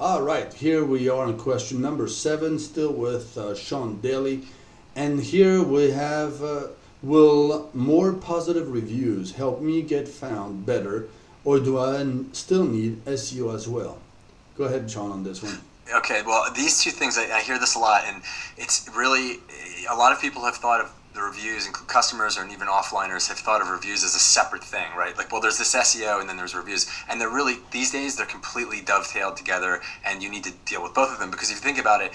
All right, here we are on question number 7, still with Sean Daly. And here we have, will more positive reviews help me get found better, or do I still need SEO as well? Go ahead, Sean, on this one. Okay, well, these two things, I hear this a lot, and it's really, a lot of people have thought of the reviews, and customers and even offliners have thought of reviews as a separate thing, right? Like, well, there's this SEO and then there's reviews, and they're really, these days, they're completely dovetailed together, and you need to deal with both of them, because if you think about it,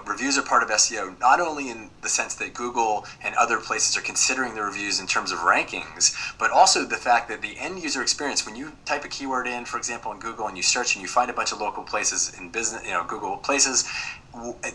reviews are part of SEO, not only in the sense that Google and other places are considering the reviews in terms of rankings, but also the fact that the end user experience, when you type a keyword in, for example, in Google, and you search and you find a bunch of local places in business, Google places,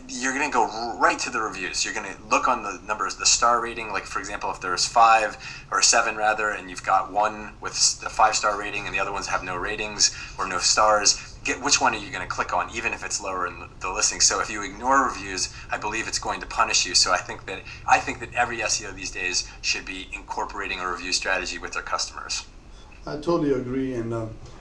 you're going to go right to the reviews. You're going to look on the numbers, the star rating, like for example, if there's 5 or 7 rather, and you've got one with a 5-star rating and the other ones have no ratings or no stars, which one are you going to click on, even if it's lower in the listing? So if you ignore reviews, I believe it's going to punish you. So I think that every SEO these days should be incorporating a review strategy with their customers. I totally agree, and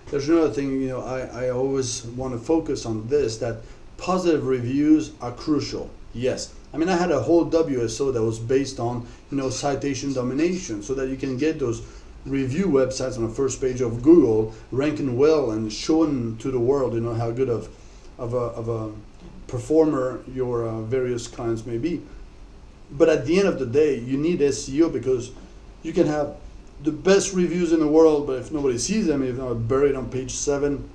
there's another thing, I always want to focus on this, that positive reviews are crucial. Yes, I mean, I had a whole WSO that was based on citation domination, so that you can get those review websites on the first page of Google ranking well and showing to the world how good of a performer your various clients may be. But at the end of the day, you need SEO, because you can have the best reviews in the world, but if nobody sees them, if they're buried on page 7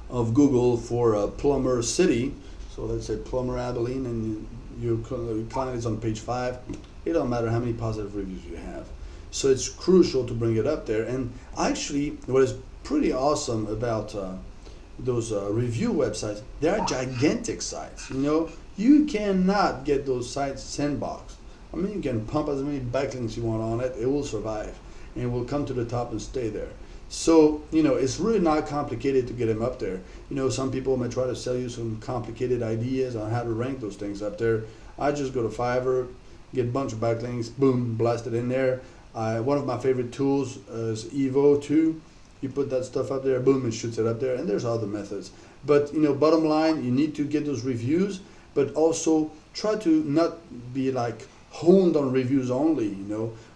of Google for Plumber City, so let's say Plumber Abilene, and your client is on page 5, it don't matter how many positive reviews you have. So it's crucial to bring it up there. And actually, what is pretty awesome about those review websites, they are gigantic sites. You cannot get those sites sandboxed. I mean, you can pump as many backlinks you want on it, it will survive, and it will come to the top and stay there. So, it's really not complicated to get them up there. Some people may try to sell you some complicated ideas on how to rank those things up there. I just go to Fiverr, get a bunch of backlinks, boom, blast it in there. One of my favorite tools is Evo 2. You put that stuff up there, boom, it shoots it up there, and there's other methods. But, bottom line, you need to get those reviews, but also try to not be like honed on reviews only.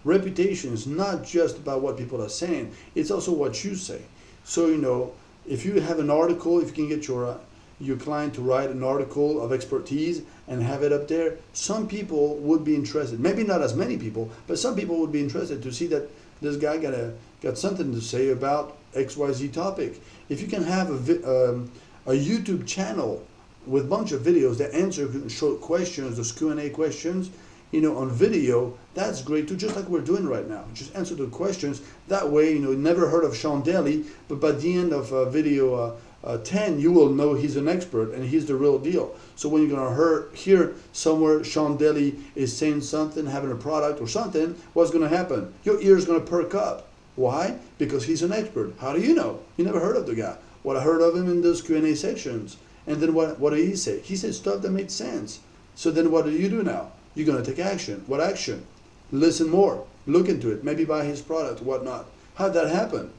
Reputation is not just about what people are saying, it's also what you say. So if you have an article, if you can get your client to write an article of expertise and have it up there, some people would be interested. Maybe not as many people, but some people would be interested to see that this guy got something to say about XYZ topic. If you can have a YouTube channel with a bunch of videos that answer short questions, those Q&A questions, on video, that's great too, just like we're doing right now. Just answer the questions. That way, never heard of Sean Daly, but by the end of video 10, you will know he's an expert and he's the real deal. So when you're going to hear somewhere Sean Daly is saying something, having a product or something, what's going to happen? Your ear's going to perk up. Why? Because he's an expert. How do you know? You never heard of the guy. Well, I heard of him in those Q&A sections. And then what did he say? He said stuff that made sense. So then what do you do now? You're going to take action. What action? Listen more. Look into it. Maybe buy his product, whatnot. How'd that happen?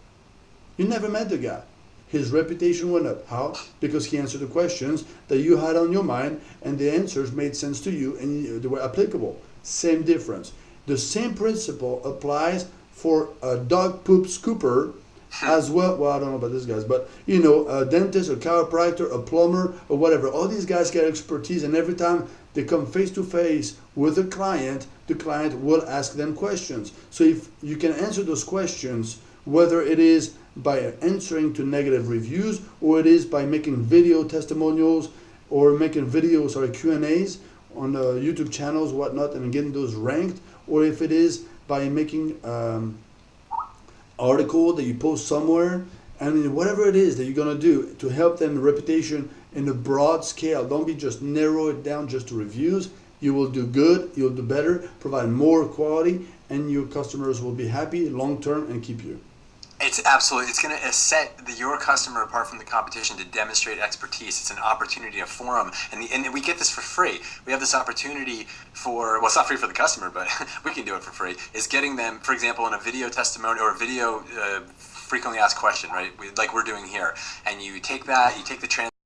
You never met the guy. His reputation went up. How? Because he answered the questions that you had on your mind, and the answers made sense to you, and they were applicable. Same difference. The same principle applies for a dog poop scooper as well. Well, I don't know about these guys, but a dentist, a chiropractor, a plumber, or whatever. All these guys get expertise, and every time they come face to face with a client, the client will ask them questions. So if you can answer those questions, whether it is by answering to negative reviews, or it is by making video testimonials, or making videos or Q&As on YouTube channels, whatnot, and getting those ranked, or if it is by making article that you post somewhere, and whatever it is that you're going to do to help them reputation in a broad scale. Don't be just narrow it down just to reviews. You will do good, you'll do better, provide more quality, and your customers will be happy long term and keep you. It's going to set your customer apart from the competition to demonstrate expertise. It's an opportunity, a forum, and we get this for free. We have this opportunity well, it's not free for the customer, but we can do it for free, is getting them, for example, in a video testimony or a video frequently asked question, right? Like we're doing here, and you take the